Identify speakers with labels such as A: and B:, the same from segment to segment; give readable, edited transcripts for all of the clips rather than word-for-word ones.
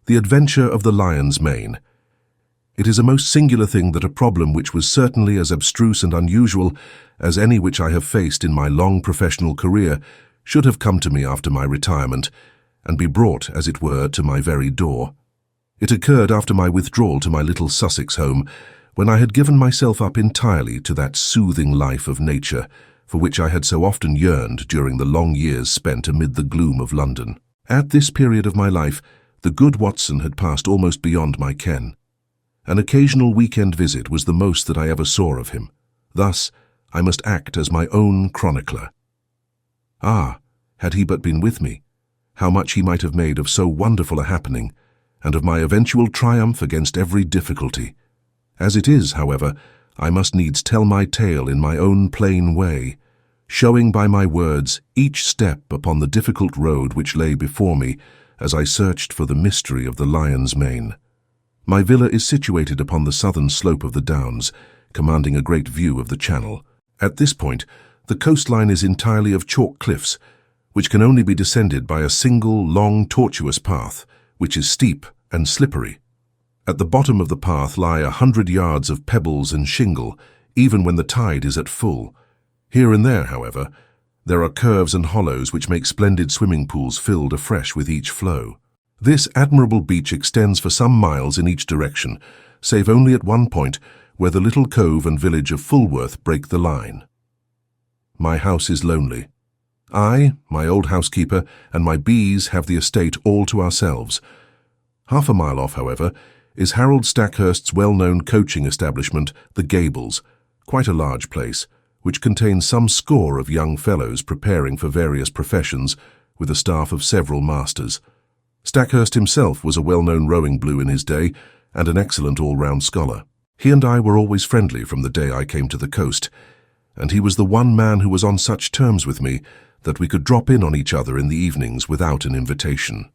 A: The Adventure of the Lion's Mane. It is a most singular thing that a problem which was certainly as abstruse and unusual as any which I have faced in my long professional career should have come to me after my retirement, and be brought, as it were, to my very door. It occurred after my withdrawal to my little Sussex home, when I had given myself up entirely to that soothing life of nature for which I had so often yearned during the long years spent amid the gloom of London. At this period of my life, the good Watson had passed almost beyond my ken. An occasional weekend visit was the most that I ever saw of him. Thus, I must act as my own chronicler. Ah, had he but been with me, how much he might have made of so wonderful a happening, and of my eventual triumph against every difficulty. As it is, however, I must needs tell my tale in my own plain way, showing by my words each step upon the difficult road which lay before me as I searched for the mystery of the lion's mane. My villa is situated upon the southern slope of the Downs, commanding a great view of the Channel. At this point, the coastline is entirely of chalk cliffs, which can only be descended by a single, long, tortuous path, which is steep and slippery. At the bottom of the path lie 100 yards of pebbles and shingle, even when the tide is at full. Here and there, however, there are curves and hollows which make splendid swimming pools filled afresh with each flow. This admirable beach extends for some miles in each direction, save only at one point where the little cove and village of Fulworth break the line. My house is lonely. I, my old housekeeper, and my bees have the estate all to ourselves. Half a mile off, however, is Harold Stackhurst's well-known coaching establishment, the Gables, quite a large place, which contains some score of young fellows preparing for various professions, with a staff of several masters. Stackhurst himself was a well-known rowing blue in his day, and an excellent all-round scholar. He and I were always friendly from the day I came to the coast, and he was the one man who was on such terms with me that we could drop in on each other in the evenings without an invitation.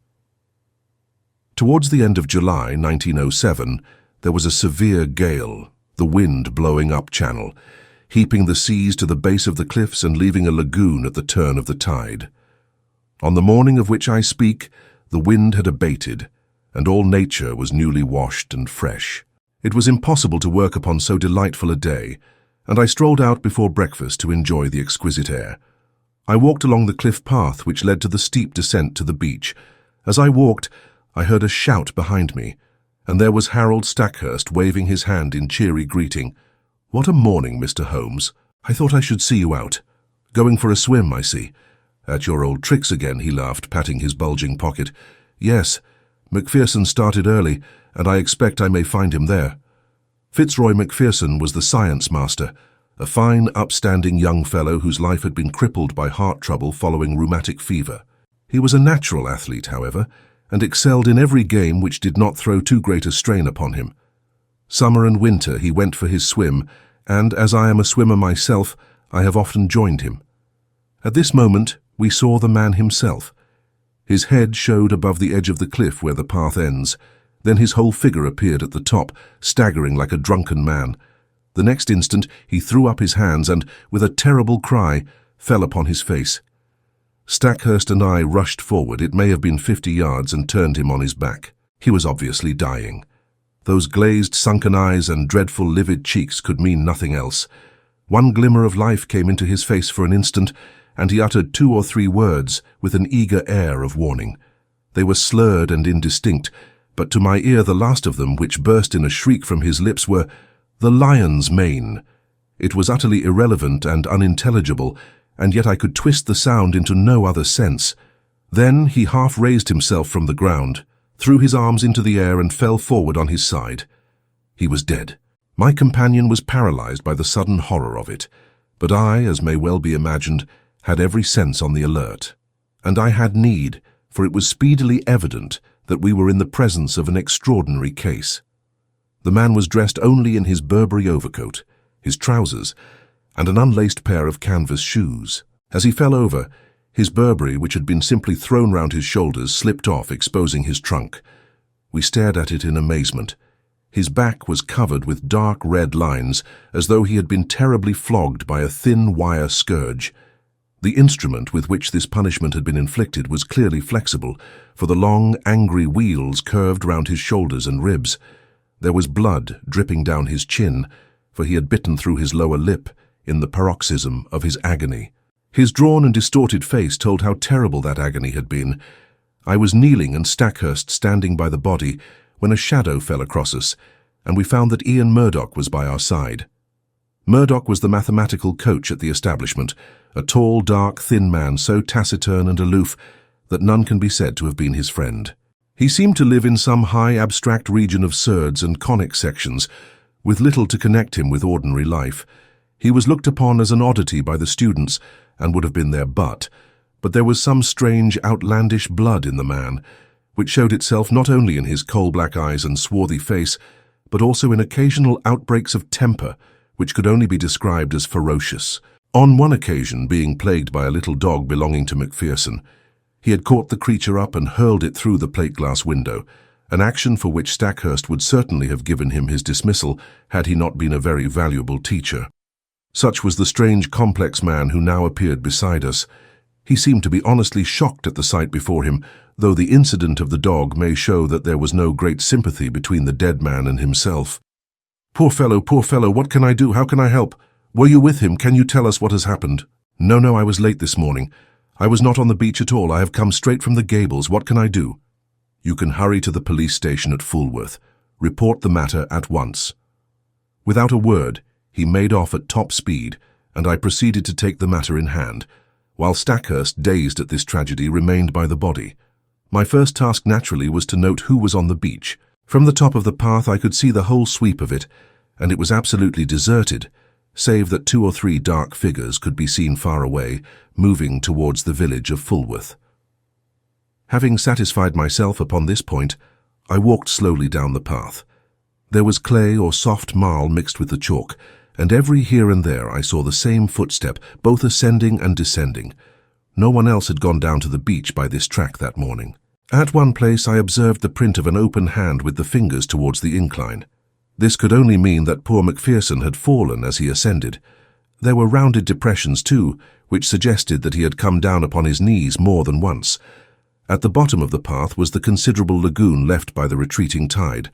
A: Towards the end of July 1907, there was a severe gale, the wind blowing up channel, heaping the seas to the base of the cliffs and leaving a lagoon at the turn of the tide. On the morning of which I speak, the wind had abated, and all nature was newly washed and fresh. It was impossible to work upon so delightful a day, and I strolled out before breakfast to enjoy the exquisite air. I walked along the cliff path which led to the steep descent to the beach. As I walked, I heard a shout behind me, and there was Harold Stackhurst waving his hand in cheery greeting. "What a morning, Mr. Holmes. I thought I should see you out. Going for a swim, I see. At your old tricks again," he laughed, patting his bulging pocket. "Yes, Macpherson started early, and I expect I may find him there." Fitzroy Macpherson was the science master, a fine, upstanding young fellow whose life had been crippled by heart trouble following rheumatic fever. He was a natural athlete, however, and excelled in every game which did not throw too great a strain upon him. Summer and winter he went for his swim, and as I am a swimmer myself, I have often joined him. At this moment we saw the man himself. His head showed above the edge of the cliff where the path ends. Then his whole figure appeared at the top, staggering like a drunken man. The next instant he threw up his hands and, with a terrible cry, fell upon his face. Stackhurst and I rushed forward, it may have been 50 yards, and turned him on his back. He was obviously dying. Those glazed, sunken eyes and dreadful, livid cheeks could mean nothing else. One glimmer of life came into his face for an instant, and he uttered 2 or 3 words with an eager air of warning. They were slurred and indistinct, but to my ear the last of them, which burst in a shriek from his lips, were, "The lion's mane." It was utterly irrelevant and unintelligible, and yet I could twist the sound into no other sense. Then he half raised himself from the ground, threw his arms into the air and fell forward on his side. He was dead. My companion was paralyzed by the sudden horror of it, but I, as may well be imagined, had every sense on the alert. And I had need, for it was speedily evident that we were in the presence of an extraordinary case. The man was dressed only in his Burberry overcoat, his trousers, and an unlaced pair of canvas shoes. As he fell over, his Burberry, which had been simply thrown round his shoulders, slipped off, exposing his trunk. We stared at it in amazement. His back was covered with dark red lines, as though he had been terribly flogged by a thin wire scourge. The instrument with which this punishment had been inflicted was clearly flexible, for the long, angry wheels curved round his shoulders and ribs. There was blood dripping down his chin, for he had bitten through his lower lip in the paroxysm of his agony. His drawn and distorted face told how terrible that agony had been. I was kneeling and Stackhurst standing by the body when a shadow fell across us, and we found that Ian Murdoch was by our side. Murdoch was the mathematical coach at the establishment, a tall, dark, thin man so taciturn and aloof that none can be said to have been his friend. He seemed to live in some high abstract region of surds and conic sections, with little to connect him with ordinary life. He was looked upon as an oddity by the students, and would have been their butt, but there was some strange, outlandish blood in the man, which showed itself not only in his coal-black eyes and swarthy face, but also in occasional outbreaks of temper, which could only be described as ferocious. On one occasion, being plagued by a little dog belonging to Macpherson, he had caught the creature up and hurled it through the plate-glass window, an action for which Stackhurst would certainly have given him his dismissal had he not been a very valuable teacher. Such was the strange, complex man who now appeared beside us. He seemed to be honestly shocked at the sight before him, though the incident of the dog may show that there was no great sympathy between the dead man and himself. Poor fellow, what can I do? How can I help? Were you with him? Can you tell us what has happened?" No, I was late this morning. I was not on the beach at all. I have come straight from the Gables. What can I do?" "You can hurry to the police station at Fulworth. Report the matter at once." Without a word, he made off at top speed, and I proceeded to take the matter in hand, while Stackhurst, dazed at this tragedy, remained by the body. My first task naturally was to note who was on the beach. From the top of the path I could see the whole sweep of it, and it was absolutely deserted, save that 2 or 3 dark figures could be seen far away, moving towards the village of Fulworth. Having satisfied myself upon this point, I walked slowly down the path. There was clay or soft marl mixed with the chalk, and every here and there I saw the same footstep, both ascending and descending. No one else had gone down to the beach by this track that morning. At one place I observed the print of an open hand with the fingers towards the incline. This could only mean that poor Macpherson had fallen as he ascended. There were rounded depressions too, which suggested that he had come down upon his knees more than once. At the bottom of the path was the considerable lagoon left by the retreating tide.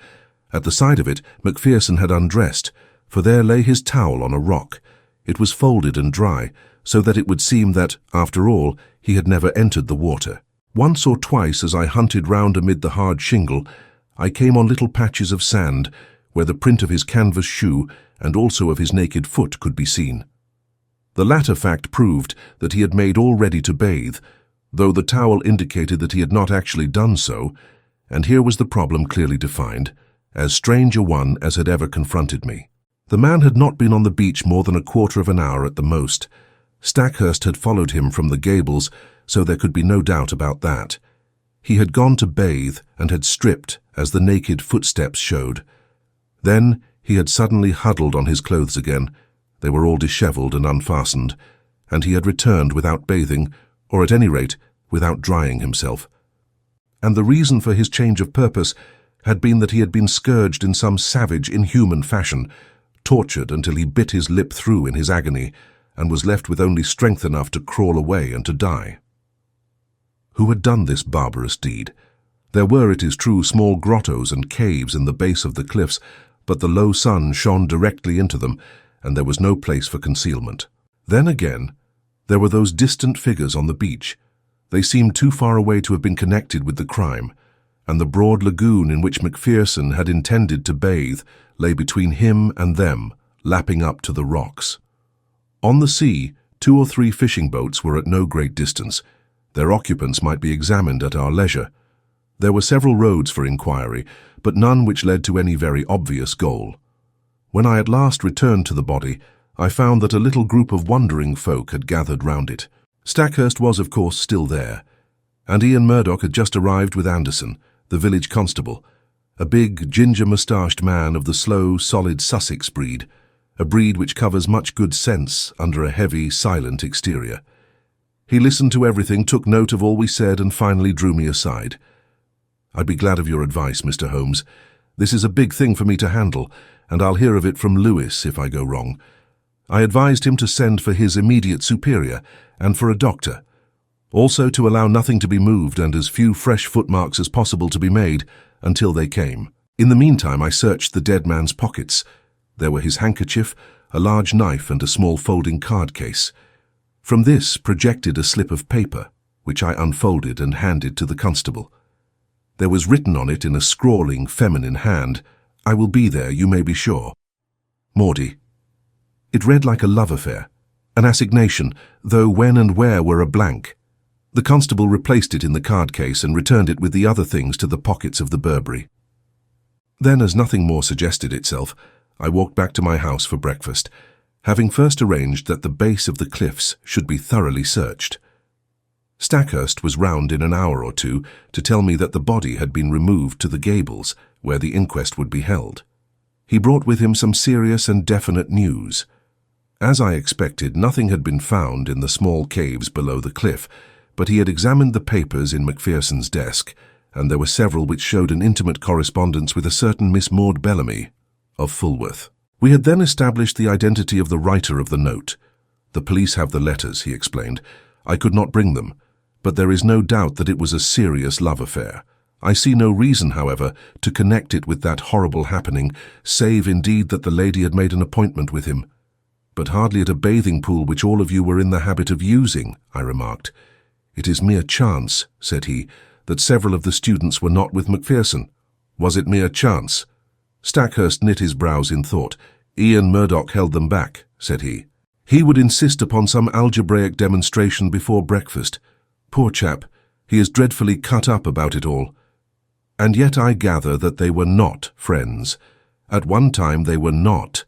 A: At the side of it Macpherson had undressed, for there lay his towel on a rock. It was folded and dry, so that it would seem that, after all, he had never entered the water. Once or twice as I hunted round amid the hard shingle, I came on little patches of sand, where the print of his canvas shoe and also of his naked foot could be seen. The latter fact proved that he had made all ready to bathe, though the towel indicated that he had not actually done so, and here was the problem clearly defined, as strange a one as had ever confronted me. The man had not been on the beach more than a quarter of an hour at the most. Stackhurst had followed him from the Gables, so there could be no doubt about that. He had gone to bathe and had stripped, as the naked footsteps showed. Then he had suddenly huddled on his clothes again. They were all dishevelled and unfastened, and he had returned without bathing, or at any rate, without drying himself. And the reason for his change of purpose had been that he had been scourged in some savage, inhuman fashion, tortured until he bit his lip through in his agony, and was left with only strength enough to crawl away and to die. Who had done this barbarous deed? There were, it is true, small grottos and caves in the base of the cliffs, but the low sun shone directly into them, and there was no place for concealment. Then again, there were those distant figures on the beach. They seemed too far away to have been connected with the crime, and the broad lagoon in which Macpherson had intended to bathe lay between him and them, lapping up to the rocks. On the sea, 2 or 3 fishing boats were at no great distance. Their occupants might be examined at our leisure. There were several roads for inquiry, but none which led to any very obvious goal. When I at last returned to the body, I found that a little group of wondering folk had gathered round it. Stackhurst was, of course, still there, and Ian Murdoch had just arrived with Anderson, the village constable, a big, ginger-moustached man of the slow, solid Sussex breed, a breed which covers much good sense under a heavy, silent exterior. He listened to everything, took note of all we said, and finally drew me aside. "I'd be glad of your advice, Mr. Holmes. This is a big thing for me to handle, and I'll hear of it from Lewis if I go wrong. I advised him to send for his immediate superior and for a doctor, also to allow nothing to be moved and as few fresh footmarks as possible to be made until they came. In the meantime, I searched the dead man's pockets. There were his handkerchief, a large knife and a small folding card case. From this projected a slip of paper, which I unfolded and handed to the constable. There was written on it in a scrawling, feminine hand, "I will be there, you may be sure. Maudie." It read like a love affair, an assignation, though when and where were a blank. The constable replaced it in the card case and returned it with the other things to the pockets of the Burberry. Then, as nothing more suggested itself, I walked back to my house for breakfast, having first arranged that the base of the cliffs should be thoroughly searched. Stackhurst was round in an hour or two to tell me that the body had been removed to the Gables, where the inquest would be held. He brought with him some serious and definite news. As I expected, nothing had been found in the small caves below the cliff, but he had examined the papers in Macpherson's desk, and there were several which showed an intimate correspondence with a certain Miss Maud Bellamy of Fulworth. We had then established the identity of the writer of the note. "The police have the letters," he explained. "I could not bring them, but there is no doubt that it was a serious love affair. I see no reason, however, to connect it with that horrible happening, save indeed that the lady had made an appointment with him." "But hardly at a bathing pool which all of you were in the habit of using," I remarked. "It is mere chance," said he, "that several of the students were not with Macpherson." "Was it mere chance?" Stackhurst knit his brows in thought. "Ian Murdoch held them back," said he. "He would insist upon some algebraic demonstration before breakfast. Poor chap, he is dreadfully cut up about it all. And yet I gather that they were not friends. At one time they were not.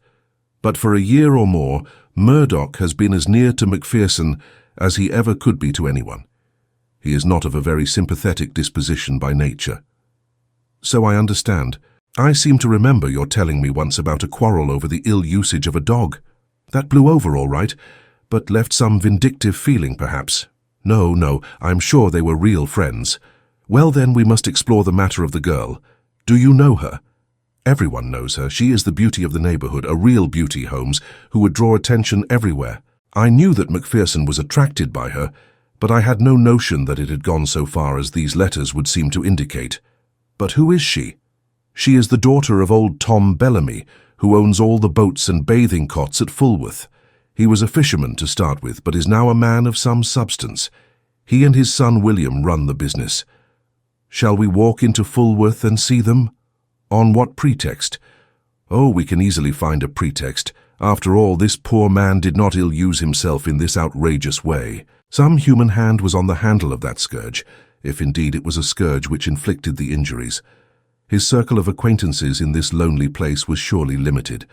A: But for a year or more, Murdoch has been as near to Macpherson as he ever could be to anyone. He is not of a very sympathetic disposition by nature." "So I understand. I seem to remember your telling me once about a quarrel over the ill usage of a dog. That blew over all right, but left some vindictive feeling, perhaps." No, I'm sure they were real friends." "Well, then we must explore the matter of the girl. Do you know her?" "Everyone knows her. She is the beauty of the neighborhood, a real beauty, Holmes, who would draw attention everywhere. I knew that Macpherson was attracted by her, but I had no notion that it had gone so far as these letters would seem to indicate. But who is she?" "She is the daughter of old Tom Bellamy, who owns all the boats and bathing cots at Fulworth. He was a fisherman to start with, but is now a man of some substance. He and his son William run the business. Shall we walk into Fulworth and see them?" "On what pretext?" "Oh, we can easily find a pretext. After all, this poor man did not ill-use himself in this outrageous way. Some human hand was on the handle of that scourge, if indeed it was a scourge which inflicted the injuries. His circle of acquaintances in this lonely place was surely limited.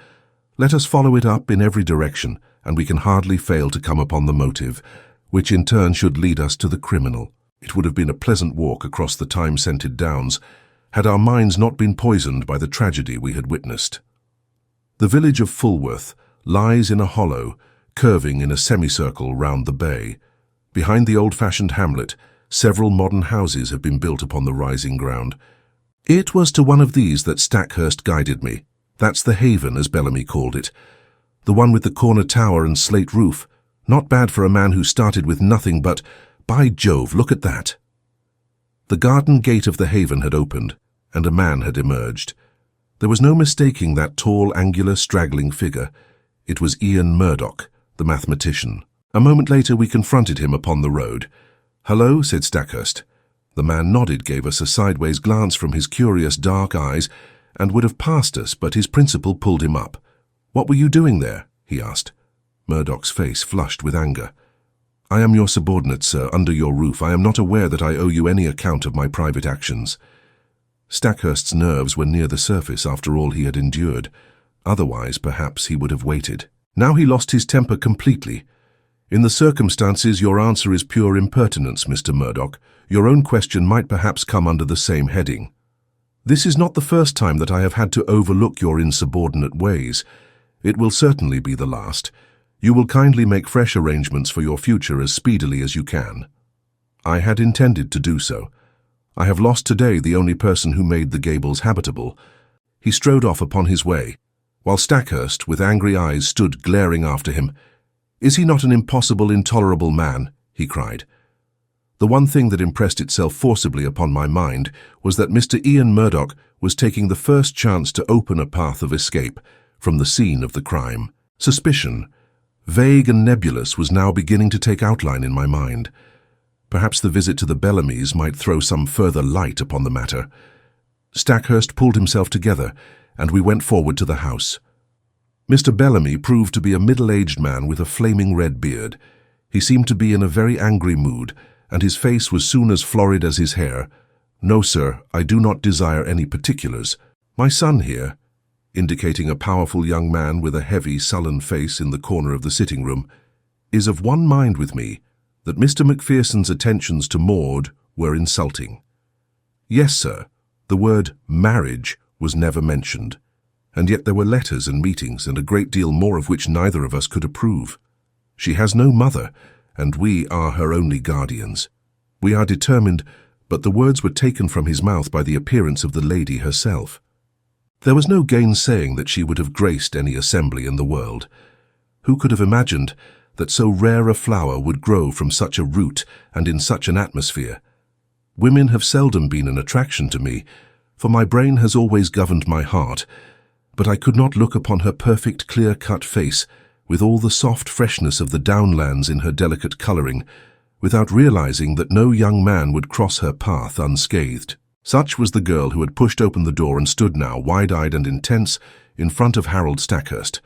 A: Let us follow it up in every direction, and we can hardly fail to come upon the motive, which in turn should lead us to the criminal. It would have been a pleasant walk across the time-scented downs, had our minds not been poisoned by the tragedy we had witnessed. The village of Fulworth lies in a hollow, curving in a semicircle round the bay. Behind the old-fashioned hamlet, several modern houses have been built upon the rising ground. It was to one of these that Stackhurst guided me. That's the Haven, as Bellamy called it. The one with the corner tower and slate roof. Not bad for a man who started with nothing but, by Jove, look at that. The garden gate of the Haven had opened, and a man had emerged. There was no mistaking that tall, angular, straggling figure. It was Ian Murdoch, the mathematician. A moment later we confronted him upon the road. "Hello," said Stackhurst. The man nodded, gave us a sideways glance from his curious dark eyes, and would have passed us, but his principal pulled him up. "What were you doing there?" he asked. Murdoch's face flushed with anger. "I am your subordinate, sir, under your roof. I am not aware that I owe you any account of my private actions." Stackhurst's nerves were near the surface after all he had endured. Otherwise, perhaps, he would have waited. Now he lost his temper completely. "In the circumstances, your answer is pure impertinence, Mr. Murdoch. Your own question might perhaps come under the same heading. This is not the first time that I have had to overlook your insubordinate ways. It will certainly be the last. You will kindly make fresh arrangements for your future as speedily as you can." I had intended to do so. I have lost today the only person who made the Gables habitable. He strode off upon his way. while Stackhurst, with angry eyes, stood glaring after him. "Is he not an impossible, intolerable man?" he cried. The one thing that impressed itself forcibly upon my mind was that Mr. Ian Murdoch was taking the first chance to open a path of escape from the scene of the crime. Suspicion, vague and nebulous, was now beginning to take outline in my mind. Perhaps the visit to the Bellamys might throw some further light upon the matter. Stackhurst pulled himself together, and we went forward to the house. Mr. Bellamy proved to be a middle-aged man with a flaming red beard. He seemed to be in a very angry mood, and his face was soon as florid as his hair. "No, sir, I do not desire any particulars. My son here," indicating a powerful young man with a heavy, sullen face in the corner of the sitting room, "is of one mind with me that Mr. Macpherson's attentions to Maud were insulting. Yes, sir, the word marriage was never mentioned, and yet there were letters and meetings and a great deal more of which neither of us could approve. She has no mother, and we are her only guardians. We are determined," but the words were taken from his mouth by the appearance of the lady herself. There was no gainsaying that she would have graced any assembly in the world. Who could have imagined that so rare a flower would grow from such a root and in such an atmosphere? Women have seldom been an attraction to me, for my brain has always governed my heart, but I could not look upon her perfect, clear-cut face, with all the soft freshness of the downlands in her delicate colouring, without realizing that no young man would cross her path unscathed. Such was the girl who had pushed open the door and stood now, wide-eyed and intense, in front of Harold Stackhurst.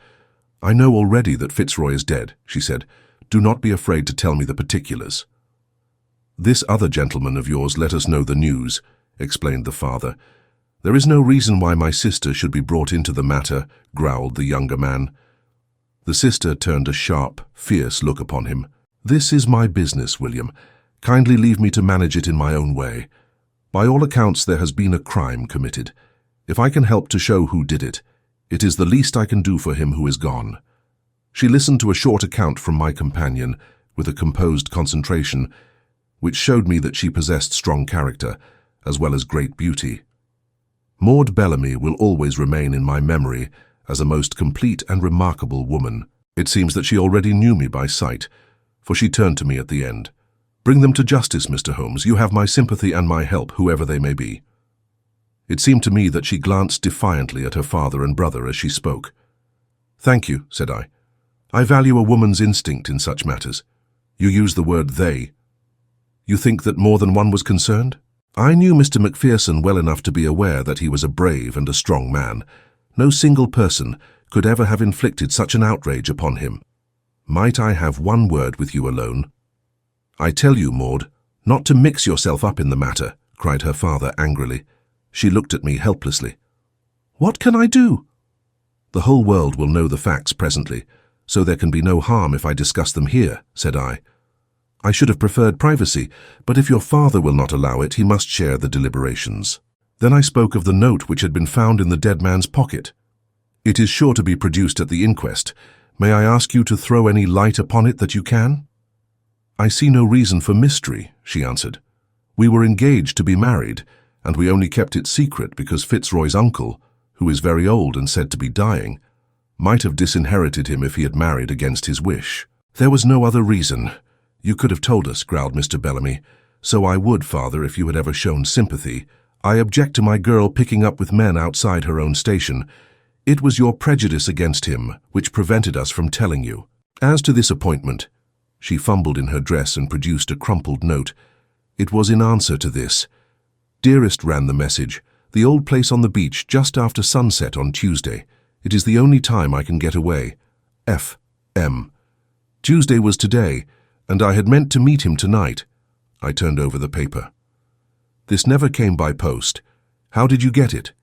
A: "I know already that Fitzroy is dead," she said. "Do not be afraid to tell me the particulars." "This other gentleman of yours let us know the news," explained the father. "There is no reason why my sister should be brought into the matter," growled the younger man. The sister turned a sharp, fierce look upon him. "This is my business, William. Kindly leave me to manage it in my own way. By all accounts there has been a crime committed. If I can help to show who did it, it is the least I can do for him who is gone." She listened to a short account from my companion with a composed concentration, which showed me that she possessed strong character, as well as great beauty. Maud Bellamy will always remain in my memory as a most complete and remarkable woman. It seems that she already knew me by sight, for she turned to me at the end. "Bring them to justice, Mr. Holmes. You have my sympathy and my help, whoever they may be." It seemed to me that she glanced defiantly at her father and brother as she spoke. "Thank you," said I. "I value a woman's instinct in such matters. You use the word they. You think that more than one was concerned?" I knew Mr. Macpherson well enough to be aware that he was a brave and a strong man. No single person could ever have inflicted such an outrage upon him. "Might I have one word with you alone?" "I tell you, Maud, not to mix yourself up in the matter," cried her father angrily. She looked at me helplessly. "What can I do?" "The whole world will know the facts presently, so there can be no harm if I discuss them here," said I. "I should have preferred privacy, but if your father will not allow it, he must share the deliberations." Then I spoke of the note which had been found in the dead man's pocket. "It is sure to be produced at the inquest. May I ask you to throw any light upon it that you can?" "I see no reason for mystery," she answered. "We were engaged to be married, and we only kept it secret because Fitzroy's uncle, who is very old and said to be dying, might have disinherited him if he had married against his wish." "There was no other reason. You could have told us," growled Mr. Bellamy. "So I would, father, if you had ever shown sympathy. I object to my girl picking up with men outside her own station. It was your prejudice against him which prevented us from telling you. As to this appointment," she fumbled in her dress and produced a crumpled note. "It was in answer to this. Dearest," ran the message, "the old place on the beach just after sunset on Tuesday. It is the only time I can get away. F. M." Tuesday was today, and I had meant to meet him tonight. I turned over the paper. "This never came by post. How did you get it?"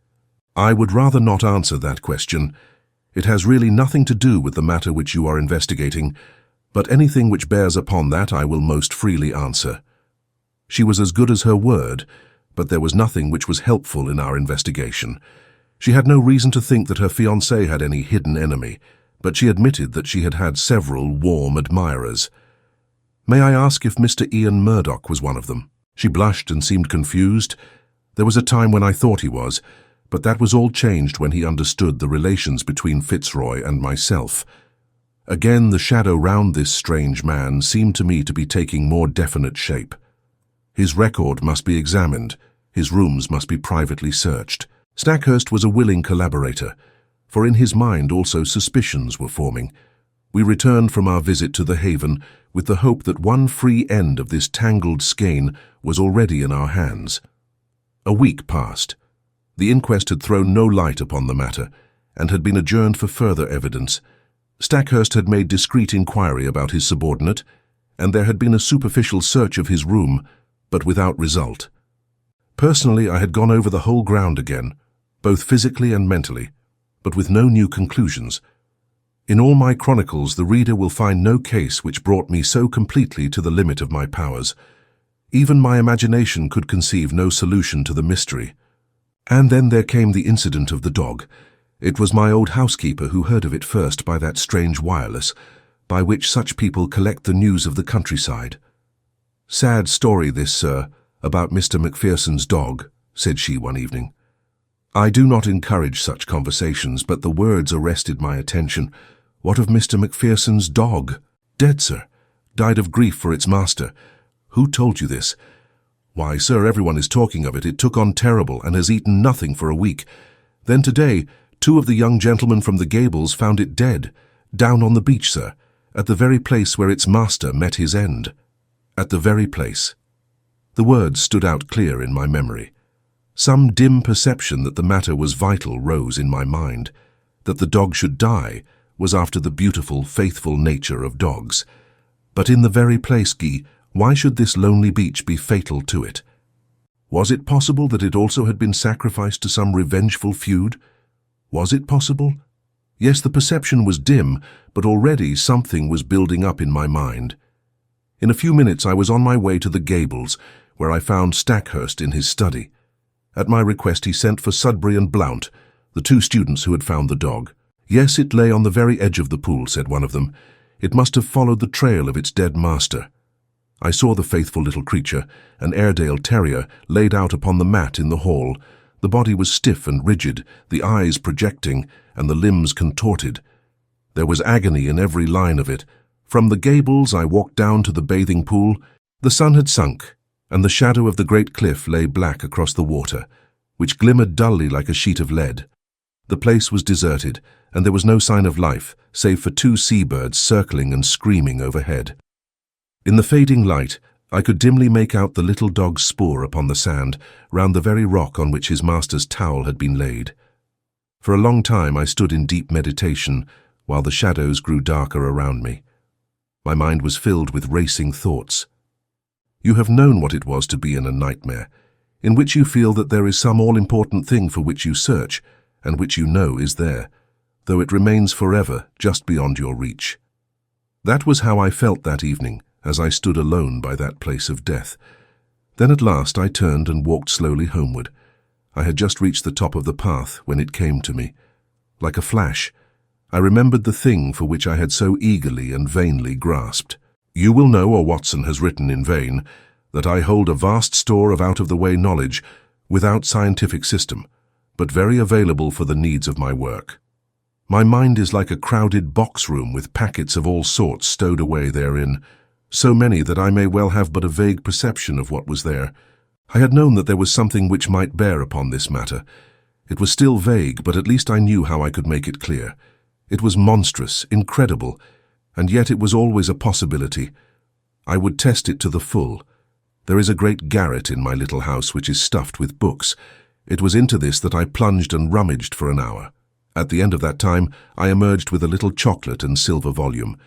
A: "I would rather not answer that question. It has really nothing to do with the matter which you are investigating, but anything which bears upon that I will most freely answer." She was as good as her word, but there was nothing which was helpful in our investigation. She had no reason to think that her fiancé had any hidden enemy, but she admitted that she had had several warm admirers. "May I ask if Mr. Ian Murdoch was one of them?" She blushed and seemed confused. "There was a time when I thought he was, But that was all changed when he understood the relations between Fitzroy and myself. Again, the shadow round this strange man seemed to me to be taking more definite shape. His record must be examined, his rooms must be privately searched. Stackhurst was a willing collaborator, for in his mind also suspicions were forming. We returned from our visit to the Haven with the hope that one free end of this tangled skein was already in our hands. A week passed. The inquest had thrown no light upon the matter, and had been adjourned for further evidence. Stackhurst had made discreet inquiry about his subordinate, and there had been a superficial search of his room, but without result. Personally, I had gone over the whole ground again, both physically and mentally, but with no new conclusions. In all my chronicles, the reader will find no case which brought me so completely to the limit of my powers. Even my imagination could conceive no solution to the mystery. And then there came the incident of the dog. It was my old housekeeper who heard of it first by that strange wireless, by which such people collect the news of the countryside. "Sad story this, sir, about Mr. Macpherson's dog," said she one evening. I do not encourage such conversations, but the words arrested my attention. What of Mr. Macpherson's dog? Dead, sir. Died of grief for its master. Who told you this? Why, sir, everyone is talking of it. It took on terrible and has eaten nothing for a week. Then today, 2 of the young gentlemen from the Gables found it dead, down on the beach, sir, at the very place where its master met his end. At the very place. The words stood out clear in my memory. Some dim perception that the matter was vital rose in my mind. That the dog should die was after the beautiful, faithful nature of dogs. But in the very place, Guy, why should this lonely beach be fatal to it? Was it possible that it also had been sacrificed to some revengeful feud? Was it possible? Yes, the perception was dim, but already something was building up in my mind. In a few minutes I was on my way to the Gables, where I found Stackhurst in his study. At my request he sent for Sudbury and Blount, the 2 students who had found the dog. Yes, it lay on the very edge of the pool, said one of them. It must have followed the trail of its dead master. I saw the faithful little creature, an Airedale terrier, laid out upon the mat in the hall. The body was stiff and rigid, the eyes projecting, and the limbs contorted. There was agony in every line of it. From the Gables I walked down to the bathing pool. The sun had sunk, and the shadow of the great cliff lay black across the water, which glimmered dully like a sheet of lead. The place was deserted, and there was no sign of life, save for 2 seabirds circling and screaming overhead. In the fading light, I could dimly make out the little dog's spoor upon the sand, round the very rock on which his master's towel had been laid. For a long time I stood in deep meditation, while the shadows grew darker around me. My mind was filled with racing thoughts. You have known what it was to be in a nightmare, in which you feel that there is some all-important thing for which you search, and which you know is there, though it remains forever just beyond your reach. That was how I felt that evening, as I stood alone by that place of death. Then at last I turned and walked slowly homeward. I had just reached the top of the path when it came to me. Like a flash, I remembered the thing for which I had so eagerly and vainly grasped. You will know, or Watson has written in vain, that I hold a vast store of out-of-the-way knowledge, without scientific system, but very available for the needs of my work. My mind is like a crowded box-room with packets of all sorts stowed away therein, so many that I may well have but a vague perception of what was there. I had known that there was something which might bear upon this matter. It was still vague, but at least I knew how I could make it clear. It was monstrous, incredible, and yet it was always a possibility. I would test it to the full. There is a great garret in my little house which is stuffed with books. It was into this that I plunged and rummaged for an hour. At the end of that time, I emerged with a little chocolate and silver volume.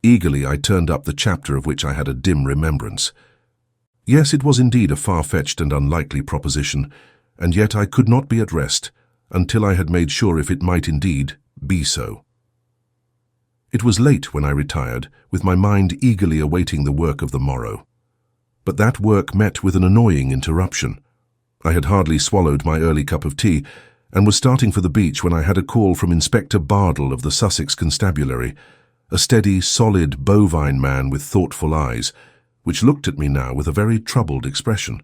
A: Eagerly I turned up the chapter of which I had a dim remembrance. Yes, it was indeed a far-fetched and unlikely proposition, and yet I could not be at rest until I had made sure if it might indeed be so. It was late when I retired, with my mind eagerly awaiting the work of the morrow. But that work met with an annoying interruption. I had hardly swallowed my early cup of tea, and was starting for the beach when I had a call from Inspector Bardell of the Sussex Constabulary, a steady, solid, bovine man with thoughtful eyes, which looked at me now with a very troubled expression.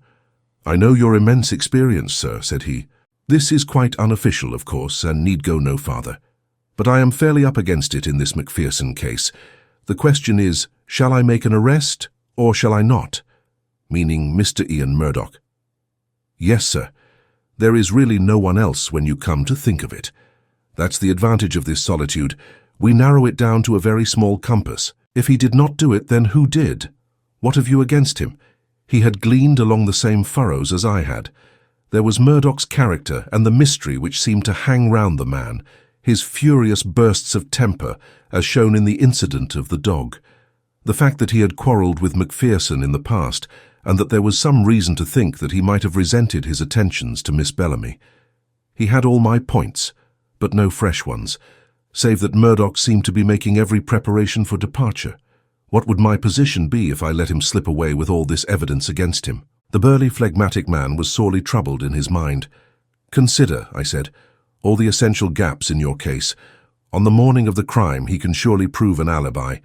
A: "I know your immense experience, sir," said he. This is quite unofficial, of course, and need go no farther. But I am fairly up against it in this Macpherson case. The question is, shall I make an arrest, or shall I not? Meaning Mr. Ian Murdoch. Yes, sir. There is really no one else when you come to think of it. That's the advantage of this solitude. We narrow it down to a very small compass. If he did not do it, then who did? What have you against him? He had gleaned along the same furrows as I had. There was Murdoch's character and the mystery which seemed to hang round the man, his furious bursts of temper, as shown in the incident of the dog. The fact that he had quarrelled with Macpherson in the past, and that there was some reason to think that he might have resented his attentions to Miss Bellamy. He had all my points, but no fresh ones, save that Murdoch seemed to be making every preparation for departure. What would my position be if I let him slip away with all this evidence against him? The burly, phlegmatic man was sorely troubled in his mind. Consider, I said, all the essential gaps in your case. On the morning of the crime, he can surely prove an alibi.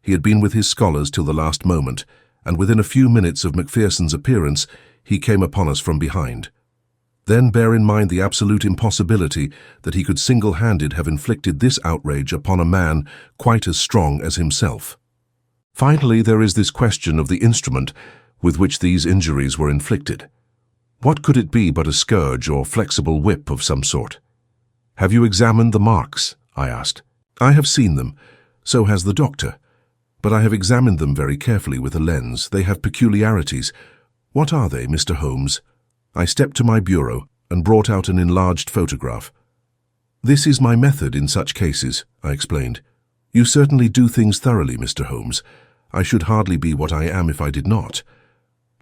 A: He had been with his scholars till the last moment, and within a few minutes of Macpherson's appearance, he came upon us from behind. Then bear in mind the absolute impossibility that he could single-handed have inflicted this outrage upon a man quite as strong as himself. Finally, there is this question of the instrument with which these injuries were inflicted. What could it be but a scourge or flexible whip of some sort? Have you examined the marks? I asked. I have seen them. So has the doctor. But I have examined them very carefully with a lens. They have peculiarities. What are they, Mr. Holmes? I stepped to my bureau and brought out an enlarged photograph. This is my method in such cases, I explained. You certainly do things thoroughly, Mr. Holmes. I should hardly be what I am if I did not.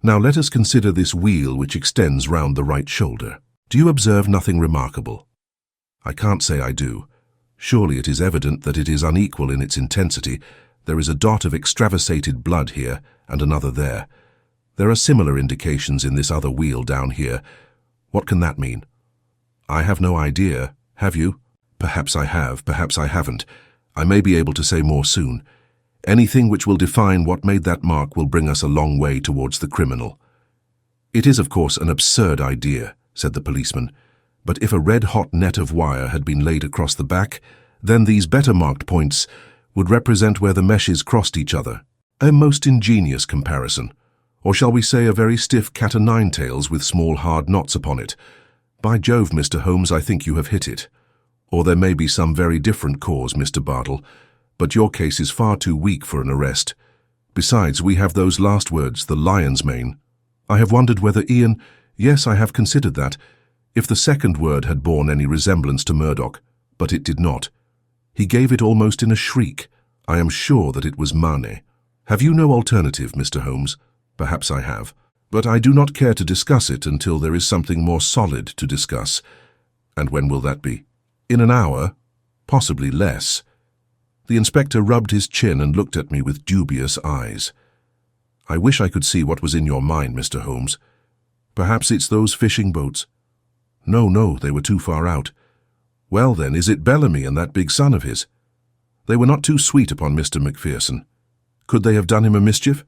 A: Now let us consider this wheal which extends round the right shoulder. Do you observe nothing remarkable? I can't say I do. Surely it is evident that it is unequal in its intensity. There is a dot of extravasated blood here, and another there. There are similar indications in this other wheal down here. What can that mean? I have no idea. Have you? Perhaps I have, perhaps I haven't. I may be able to say more soon. Anything which will define what made that mark will bring us a long way towards the criminal. It is, of course, an absurd idea, said the policeman, but if a red-hot net of wire had been laid across the back, then these better-marked points would represent where the meshes crossed each other. A most ingenious comparison. Or shall we say a very stiff cat-o'-nine-tails with small hard knots upon it? By Jove, Mr. Holmes, I think you have hit it. Or there may be some very different cause, Mr. Bartle, but your case is far too weak for an arrest. Besides, we have those last words, the lion's mane. I have wondered whether Ian— Yes, I have considered that. If the second word had borne any resemblance to Murdoch, but it did not. He gave it almost in a shriek. I am sure that it was Mane. Have you no alternative, Mr. Holmes? Perhaps I have, but I do not care to discuss it until there is something more solid to discuss. And when will that be? In an hour? Possibly less. The inspector rubbed his chin and looked at me with dubious eyes. I wish I could see what was in your mind, Mr. Holmes. Perhaps it's those fishing boats. No, they were too far out. Well then, is it Bellamy and that big son of his? They were not too sweet upon Mr. Macpherson. Could they have done him a mischief?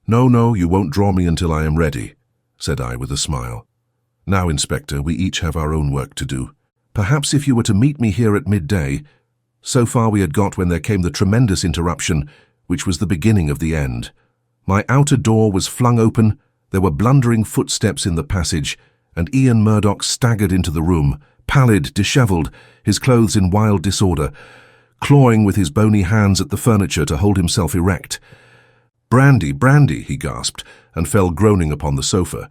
A: No, you won't draw me until I am ready, said I with a smile. Now, Inspector, we each have our own work to do. Perhaps if you were to meet me here at midday— So far we had got when there came the tremendous interruption, which was the beginning of the end. My outer door was flung open, there were blundering footsteps in the passage, and Ian Murdoch staggered into the room, pallid, dishevelled, his clothes in wild disorder, clawing with his bony hands at the furniture to hold himself erect. Brandy, he gasped, and fell groaning upon the sofa.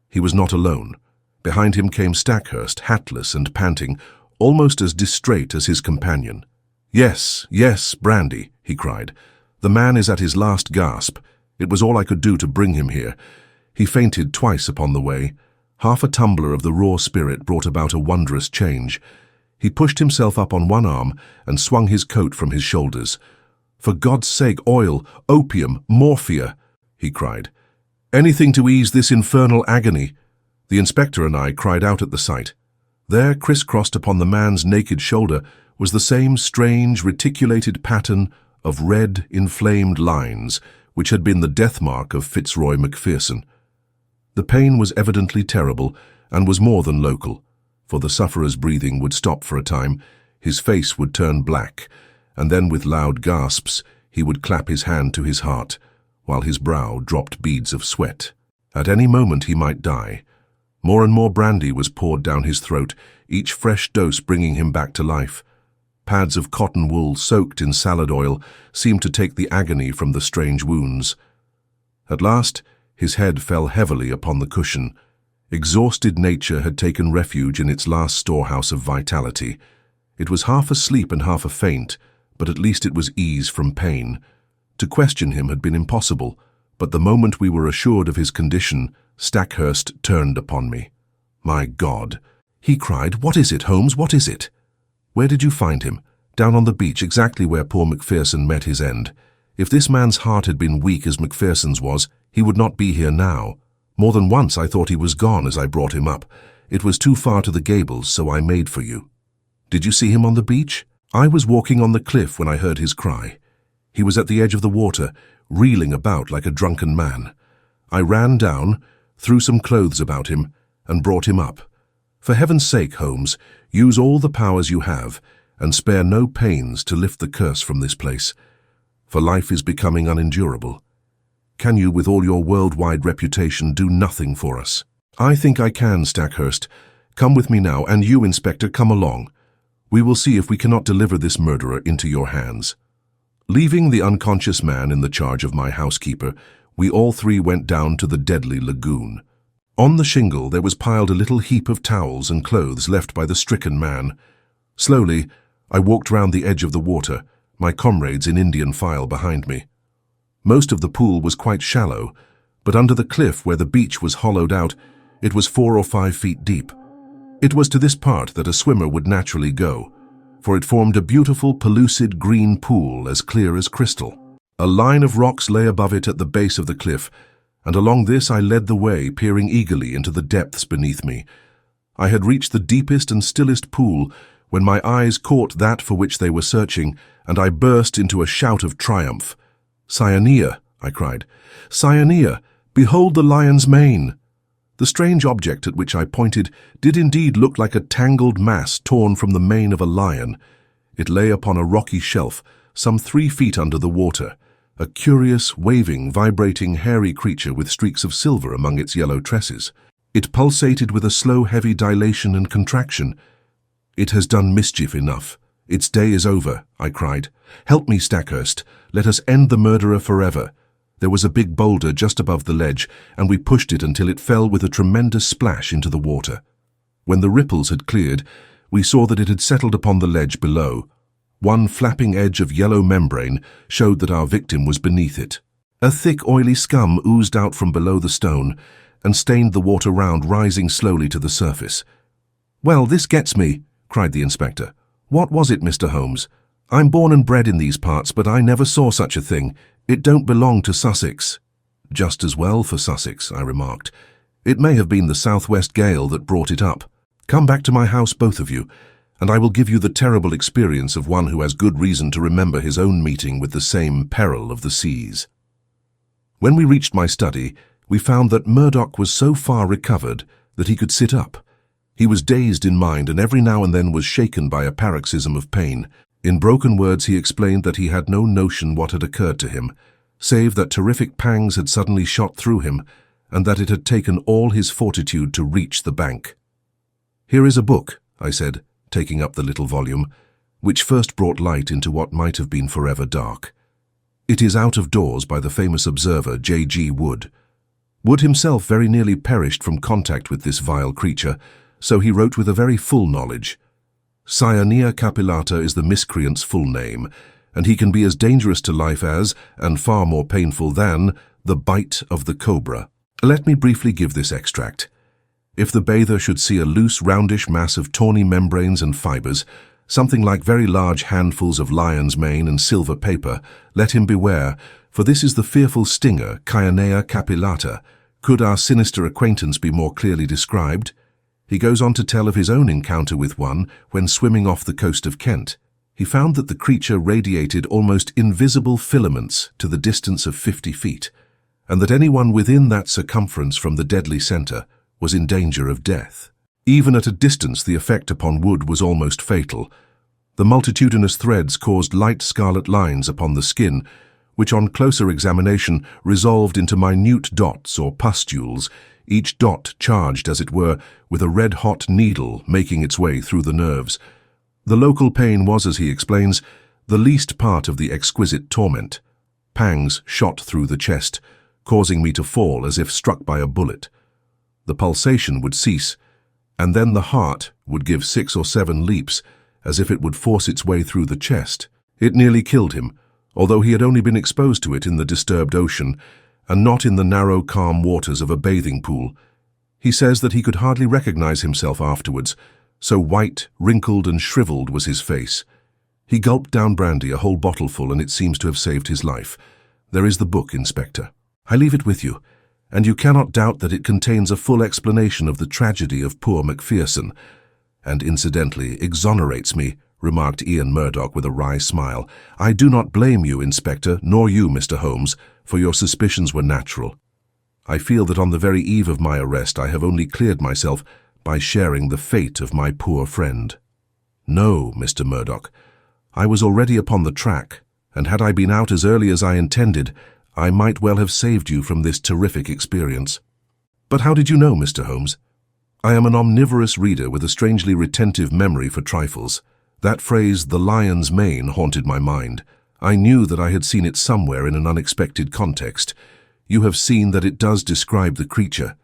A: He was not alone. Behind him came Stackhurst, hatless and panting, almost as distrait as his companion. Yes, brandy, he cried. The man is at his last gasp. It was all I could do to bring him here. He fainted twice upon the way. Half a tumbler of the raw spirit brought about a wondrous change. He pushed himself up on one arm and swung his coat from his shoulders. For God's sake, oil, opium, morphia, he cried. Anything to ease this infernal agony. The inspector and I cried out at the sight. There, crisscrossed upon the man's naked shoulder, was the same strange, reticulated pattern of red, inflamed lines which had been the death mark of Fitzroy Macpherson. The pain was evidently terrible and was more than local. for the sufferer's breathing would stop for a time, his face would turn black, and then with loud gasps he would clap his hand to his heart, while his brow dropped beads of sweat. At any moment he might die. More and more brandy was poured down his throat, each fresh dose bringing him back to life. Pads of cotton wool soaked in salad oil seemed to take the agony from the strange wounds. At last, his head fell heavily upon the cushion. Exhausted nature had taken refuge in its last storehouse of vitality. It was half asleep and half a faint, but at least it was ease from pain. To question him had been impossible, but the moment we were assured of his condition, Stackhurst turned upon me. "My God!" he cried. "What is it, Holmes? What is it?" "Where did you find him?" "Down on the beach, exactly where poor Macpherson met his end. If this man's heart had been weak as Macpherson's was, he would not be here now. More than once I thought he was gone as I brought him up. It was too far to the gables, so I made for you." "Did you see him on the beach?" "I was walking on the cliff when I heard his cry. He was at the edge of the water, reeling about like a drunken man. I ran down, threw some clothes about him, and brought him up. For heaven's sake, Holmes, use all the powers you have, and spare no pains to lift the curse from this place, for life is becoming unendurable. Can you, with all your worldwide reputation, do nothing for us?" "I think I can, Stackhurst. Come with me now, and you, Inspector, come along. We will see if we cannot deliver this murderer into your hands." Leaving the unconscious man in the charge of my housekeeper, we all three went down to the deadly lagoon. On the shingle there was piled a little heap of towels and clothes left by the stricken man. Slowly, I walked round the edge of the water, my comrades in Indian file behind me. Most of the pool was quite shallow, but under the cliff where the beach was hollowed out, it was 4 or 5 feet deep. It was to this part that a swimmer would naturally go, for it formed a beautiful, pellucid green pool as clear as crystal. A line of rocks lay above it at the base of the cliff, and along this I led the way, peering eagerly into the depths beneath me. I had reached the deepest and stillest pool when my eyes caught that for which they were searching, and I burst into a shout of triumph. "Cyanea!" I cried. "Cyanea! Behold the lion's mane!" The strange object at which I pointed did indeed look like a tangled mass torn from the mane of a lion. It lay upon a rocky shelf, some 3 feet under the water, a curious, waving, vibrating, hairy creature with streaks of silver among its yellow tresses. It pulsated with a slow, heavy dilation and contraction. "It has done mischief enough. Its day is over," I cried. "Help me, Stackhurst. Let us end the murderer forever." There was a big boulder just above the ledge, and we pushed it until it fell with a tremendous splash into the water. When the ripples had cleared, we saw that it had settled upon the ledge below. One flapping edge of yellow membrane showed that our victim was beneath it. A thick, oily scum oozed out from below the stone and stained the water round, rising slowly to the surface. "Well, this gets me," cried the inspector. "What was it, Mr. Holmes? I'm born and bred in these parts, but I never saw such a thing. It don't belong to Sussex." "Just as well for Sussex," I remarked. "It may have been the southwest gale that brought it up. Come back to my house, both of you, and I will give you the terrible experience of one who has good reason to remember his own meeting with the same peril of the seas." When we reached my study, we found that Murdoch was so far recovered that he could sit up. He was dazed in mind and every now and then was shaken by a paroxysm of pain. In broken words he explained that he had no notion what had occurred to him, save that terrific pangs had suddenly shot through him, and that it had taken all his fortitude to reach the bank. "Here is a book," I said, taking up the little volume, which first brought light into what might have been forever dark. "It is Out of Doors by the famous observer J.G. Wood. Wood himself very nearly perished from contact with this vile creature, so he wrote with a very full knowledge. Cyanea capillata is the miscreant's full name, and he can be as dangerous to life as, and far more painful than, the bite of the cobra. Let me briefly give this extract. If the bather should see a loose, roundish mass of tawny membranes and fibres, something like very large handfuls of lion's mane and silver paper, let him beware, for this is the fearful stinger, Cyanea capillata. Could our sinister acquaintance be more clearly described? He goes on to tell of his own encounter with one when swimming off the coast of Kent. He found that the creature radiated almost invisible filaments to the distance of 50 feet, and that anyone within that circumference from the deadly centre was in danger of death. Even at a distance, the effect upon wood was almost fatal. The multitudinous threads caused light scarlet lines upon the skin, which on closer examination resolved into minute dots or pustules, each dot charged, as it were, with a red-hot needle making its way through the nerves. The local pain was, as he explains, the least part of the exquisite torment. Pangs shot through the chest, causing me to fall as if struck by a bullet. The pulsation would cease, and then the heart would give 6 or 7 leaps, as if it would force its way through the chest. It nearly killed him, although he had only been exposed to it in the disturbed ocean, and not in the narrow, calm waters of a bathing pool. He says that he could hardly recognize himself afterwards, so white, wrinkled, and shriveled was his face. He gulped down brandy, a whole bottleful, and it seems to have saved his life. There is the book, Inspector. I leave it with you, and you cannot doubt that it contains a full explanation of the tragedy of poor Macpherson, and incidentally exonerates me, remarked Ian Murdoch with a wry smile. I do not blame you, Inspector, nor you, Mr. Holmes, for your suspicions were natural. I feel that on the very eve of my arrest I have only cleared myself by sharing the fate of my poor friend. No, Mr. Murdoch, I was already upon the track, and had I been out as early as I intended, I might well have saved you from this terrific experience. But how did you know, Mr. Holmes? I am an omnivorous reader with a strangely retentive memory for trifles. That phrase, the lion's mane, haunted my mind. I knew that I had seen it somewhere in an unexpected context. You have seen that it does describe the creature.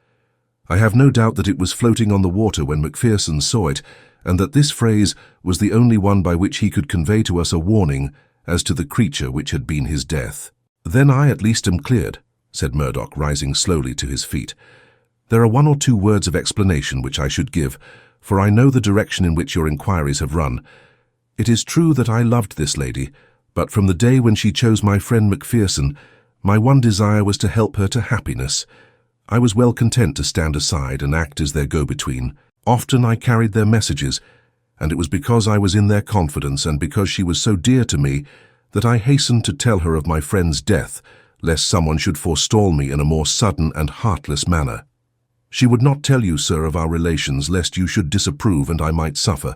A: I have no doubt that it was floating on the water when Macpherson saw it, and that this phrase was the only one by which he could convey to us a warning as to the creature which had been his death. Then I at least am cleared, said Murdoch, rising slowly to his feet. There are 1 or 2 words of explanation which I should give, for I know the direction in which your inquiries have run. It is true that I loved this lady, but from the day when she chose my friend Macpherson, my one desire was to help her to happiness. I was well content to stand aside and act as their go-between. Often I carried their messages, and it was because I was in their confidence and because she was so dear to me that I hastened to tell her of my friend's death, lest someone should forestall me in a more sudden and heartless manner. She would not tell you, sir, of our relations, lest you should disapprove and I might suffer,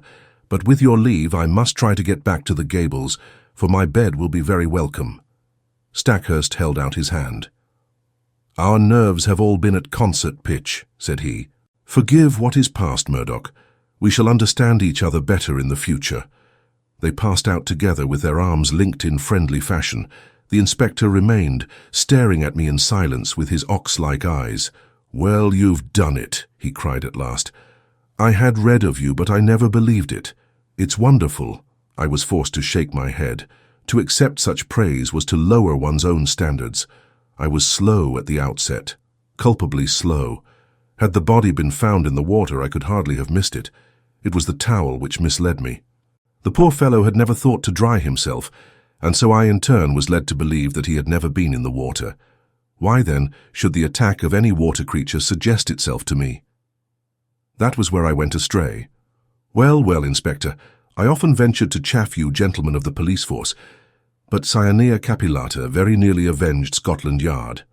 A: but with your leave I must try to get back to the Gables, for my bed will be very welcome. Stackhurst held out his hand. Our nerves have all been at concert pitch, said he. Forgive what is past, Murdoch. We shall understand each other better in the future. They passed out together with their arms linked in friendly fashion. The inspector remained, staring at me in silence with his ox-like eyes. Well, you've done it, he cried at last. I had read of you, but I never believed it. It's wonderful. I was forced to shake my head. To accept such praise was to lower one's own standards. I was slow at the outset, culpably slow. Had the body been found in the water, I could hardly have missed it. It was the towel which misled me. The poor fellow had never thought to dry himself, and so I in turn was led to believe that he had never been in the water. Why then should the attack of any water creature suggest itself to me? That was where I went astray. Well, well, Inspector, I often ventured to chaff you gentlemen of the police force, but Cyanea capillata very nearly avenged Scotland Yard.